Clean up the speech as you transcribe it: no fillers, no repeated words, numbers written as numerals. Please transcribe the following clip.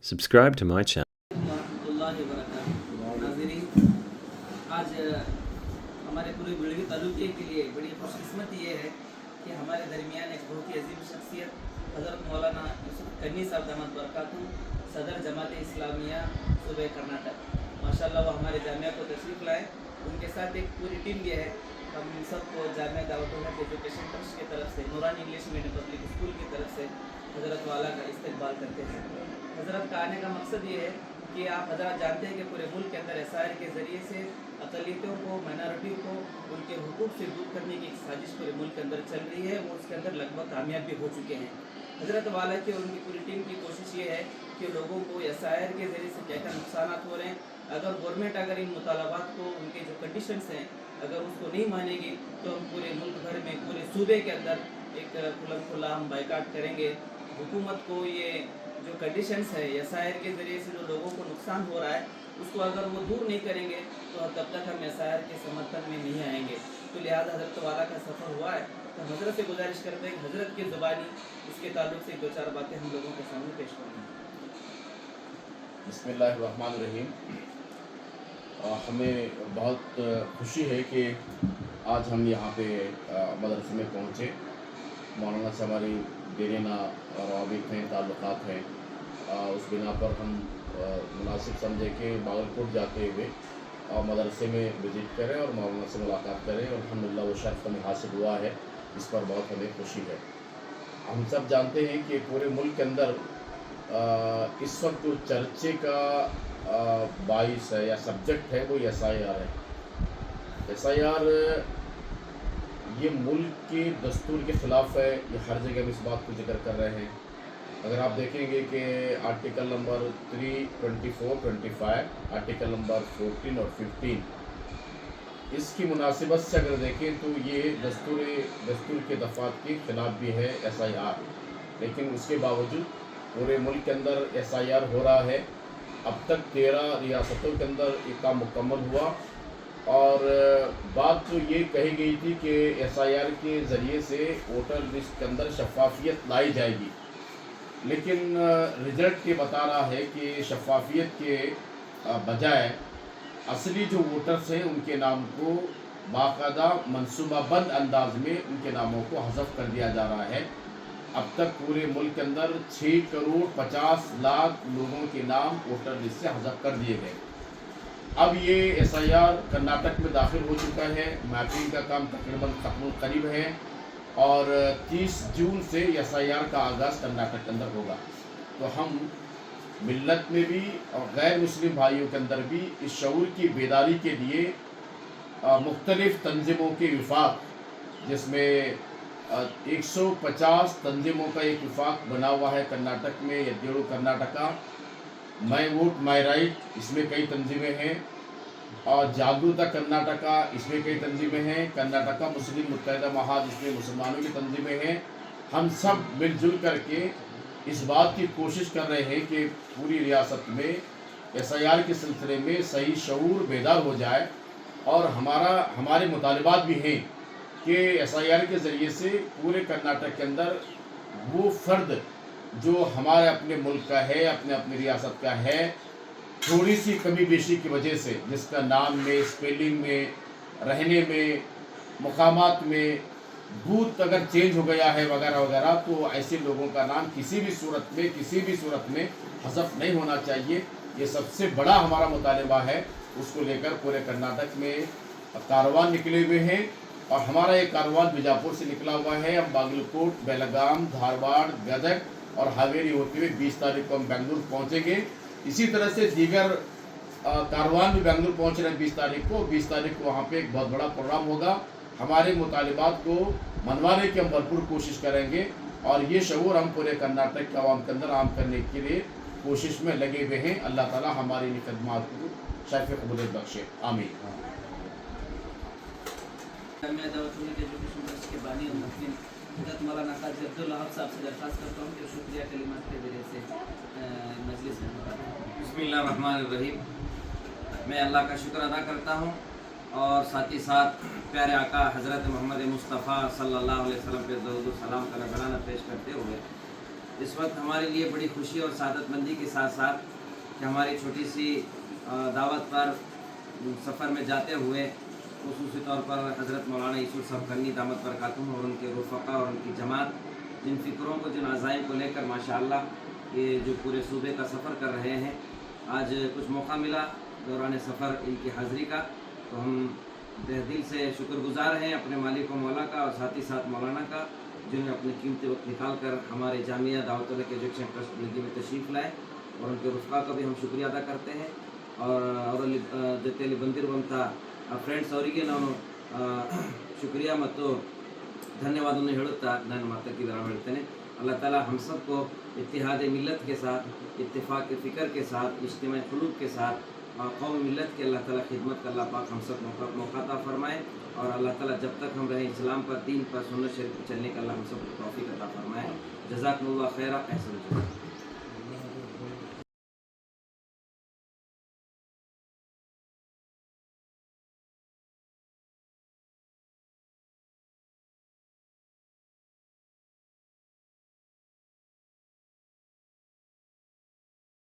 Subscribe to my channel. रहमतुल्लाहि व बरकातुहू। नाज़रीन, आज हमारे पूरे बिलगी तालुके के लिए बड़ी खुशकिस्मती ये है कि हमारे दरमियान एक बहुत ही अजीम शख्सियत हज़रत मौलाना यूसुफ कन्नी साहब दामद बरकातहू, सदर जमात इस्लामिया सूबे कर्नाटक, माशाअल्लाह वो हमारे जामिया को तशरीफ़ लाए। उनके साथ एक पूरी टीम भी है। हम सबको जामिया दावत एजुकेशन ट्रस्ट की तरफ से, नूरानी इंग्लिश मीडियम पब्लिक स्कूल की तरफ से हज़रत वाला का इस्तकबाल करते हैं। हज़रत का आने का मकसद ये है कि आप हज़रत जानते हैं कि पूरे मुल्क के अंदर एसआईआर के ज़रिए से अक़लियतों को, माइनॉरिटी को उनके हुकूक से दूर करने की एक साजिश पूरे मुल्क के अंदर चल रही है। वो उसके अंदर लगभग कामयाब भी हो चुके हैं। हज़रत वाला की और उनकी पूरी टीम की कोशिश ये है कि लोगों को एसआईआर के ज़रिए से क्या क्या नुकसान हो रहे हैं, अगर गवर्नमेंट अगर इन मुतालबात को, उनके जो कंडीशंस हैं, अगर उसको नहीं मानेगी तो हम पूरे मुल्क भर में, पूरे सूबे के अंदर एक खुल्लम खुल्ला हम बाइकाट करेंगे। हुकूमत को ये जो कंडीशंस है एसआईआर के ज़रिए से जो लोगों को नुकसान हो रहा है, उसको अगर वो दूर नहीं करेंगे तो तब तक हम एसआईआर के समर्थन में नहीं आएंगे। तो लिहाजा हज़रत वाला का सफ़र हुआ है, तो हज़रत से गुजारिश करते हैं कि हज़रत की ज़ुबानी इसके ताल्लुक़ से दो चार बातें हम लोगों के सामने पेश करेंगे। बिस्मिल्लाहिर्रहमानिर्रहीम। हमें बहुत खुशी है कि आज हम यहाँ पे मदरसे में पहुँचे। मौलाना से हमारी देरीना रवाबित हैं, ताल्लुक़ात हैं। उस बिना पर हम मुनासिब समझे कि बागलकोट जाते हुए मदरसे में विज़िट करें और मौलाना से मुलाकात करें, और अल्हम्दुलिल्लाह वो शर्फ़ हमें हासिल हुआ है। इस पर बहुत हमें खुशी है। हम सब जानते हैं कि पूरे मुल्क के अंदर इस वक्त जो चर्चे का बाइस है या सब्जेक्ट है वो एसआईआर है। एसआईआर ये मुल्क के दस्तूर के ख़िलाफ़ है। ये हर जगह हम इस बात को जिक्र कर रहे हैं। अगर आप देखेंगे कि आर्टिकल नंबर 324, 25, आर्टिकल नंबर 14 और 15, इसकी मुनासिबत से अगर देखें तो ये दस्तूर के दफ़ात के ख़िलाफ़ भी है एसआईआर। लेकिन उसके बावजूद पूरे मुल्क के अंदर एसआईआर हो रहा है। अब तक 13 रियासतों के अंदर ये काम मुकम्मल हुआ, और बात तो ये कही गई थी कि एसआईआर के ज़रिए से वोटर लिस्ट के अंदर शफाफियत लाई जाएगी। लेकिन रिज़ल्ट ये बता रहा है कि शफाफियत के बजाय असली जो वोटर्स हैं उनके नाम को बाकायदा मनसूबाबंद अंदाज में उनके नामों को हज़फ कर दिया जा रहा है। अब तक पूरे मुल्क के अंदर 6 करोड़ 50 लाख लोगों के नाम वोटर लिस्ट से हज़फ कर दिए गए। अब ये एसआईआर कर्नाटक में दाखिल हो चुका है। मैपिंग का काम तकरीबन ख़त्म करीब है, और 30 जून से एसआईआर का आगाज़ कर्नाटक के अंदर होगा। तो हम मिल्लत में भी और गैर मुस्लिम भाइयों के अंदर भी इस शऊर की बेदारी के लिए मुख्तलिफ़ तंजीमों के विफाक, जिसमें 150 तंजीमों का एक विफाक बना हुआ है कर्नाटक में, Eddelu Karnataka, my vote my right, इसमें कई तंजीमें हैं, और जागरूकता कर्नाटका, इसमें कई तंजीमें हैं, कर्नाटका मुस्लिम मुत्तहिदा महाज, इसमें मुसलमानों की तंजीमें हैं। हम सब मिलजुल करके इस बात की कोशिश कर रहे हैं कि पूरी रियासत में एसआईआर के सिलसिले में सही शऊर बेदार हो जाए, और हमारे मुतालिबात भी हैं कि एसआईआर के ज़रिए से पूरे कर्नाटक के अंदर वो फ़र्द जो हमारे अपने मुल्क का है, अपने रियासत का है, थोड़ी सी कमी बेशी की वजह से, जिसका नाम में, स्पेलिंग में, रहने में, मकामात में बूथ अगर चेंज हो गया है वगैरह वगैरह, तो ऐसे लोगों का नाम किसी भी सूरत में हज़फ नहीं होना चाहिए। ये सबसे बड़ा हमारा मुतालबा है। उसको लेकर पूरे कर्नाटक में कारवान निकले हुए हैं, और हमारा ये कारवान बीजापुर से निकला हुआ है। हम बागलकोट, बेलगाम, धारवाड़, गदग और हावेरी होते हुए 20 तारीख को हम बेंगलुरु पहुँचेंगे। इसी तरह से दीगर कारवान भी बेंगलुरु पहुँच रहे हैं 20 तारीख को। 20 तारीख को वहाँ पे एक बहुत बड़ा प्रोग्राम होगा। हमारे मुतालिबात को मनवाने की हम भरपूर कोशिश करेंगे, और ये शऊर हम पूरे कर्नाटक के आवाम के अंदर आम करने के लिए कोशिश में लगे हुए हैं। अल्लाह ताला हमारी इन खिदमात को शाफ़ कबूलियत बख्शे, आमीन। जामिया दावत एजुकेशन ट्रस्ट के बानी और मुफ्ती हज़रत मौलाना काजी अब्दुल वहाब साहब से दरख्वास्त करता हूँ कि शुक्रिया कलिमात के ज़रिए से मजलिस में बिस्मिल्लाहिर्रहमानिर्रहीम। मैं अल्लाह का शुक्र अदा करता हूँ, और साथ ही साथ प्यारे आका हज़रत मोहम्मद मुस्तफ़ा सल्लल्लाहु अलैहि वसल्लम पे दरूद व सलाम का नज़राना पेश करते हुए इस वक्त हमारे लिए बड़ी खुशी और सादतमंदी के साथ साथ कि हमारी छोटी सी दावत पर सफ़र में जाते हुए खुसूसी तौर पर हज़रत मौलाना यूसुफ साहब करनी दामत बरकातुहू और उनके रफ़क़ा और उनकी जमात जिन फ़िक्रों को जिन अज़ाइम को लेकर माशाअल्लाह ये जो पूरे सूबे का सफ़र कर रहे हैं, आज कुछ मौका मिला दौरान सफ़र इनकी हाज़िरी का, तो हम तहे दिल से शुक्रगुज़ार हैं अपने मालिक व मौला का और साथ ही साथ मौलाना का, जिन्होंने अपने कीमती वक्त निकाल कर हमारे जामिया दावत एजुकेशन ट्रस्ट बिलगी में तशरीफ़ लाए, और उनके रफ़क़ा का भी हम शुक्रिया अदा करते हैं। और जते बंदिर बनता ಫ್ರೆಂಡ್ಸ್ ಅವರಿಗೆ ನಾನು ಶುಕ್ರಿಯಾ ಮತ್ತು ಧನ್ಯವಾದವನ್ನು ಹೇಳುತ್ತಾ ನನ್ನ ಮಾತಕ್ಕೆ ವಿರಾಮ ಹೇಳ್ತೇನೆ। अल्लाह ताला हम सबको इत्तिहाद मिल्लत के साथ, इत्तिफाक फ़िक्र के साथ, इज्तिमाई ख़ुलूक़ के साथ कौम मिल्लत के अल्लाह ताला खिदमत का अल्लाह पाक हम सब मौका अता फरमाए, और अल्लाह ताला जब तक हम रहें इस्लाम पर, दीन पर, सुन्नत शरीफ पर चलने का अल्लाह हम सबको तौफ़ीक़ अता फरमाए। जज़ाकुमुल्लाह खैरा।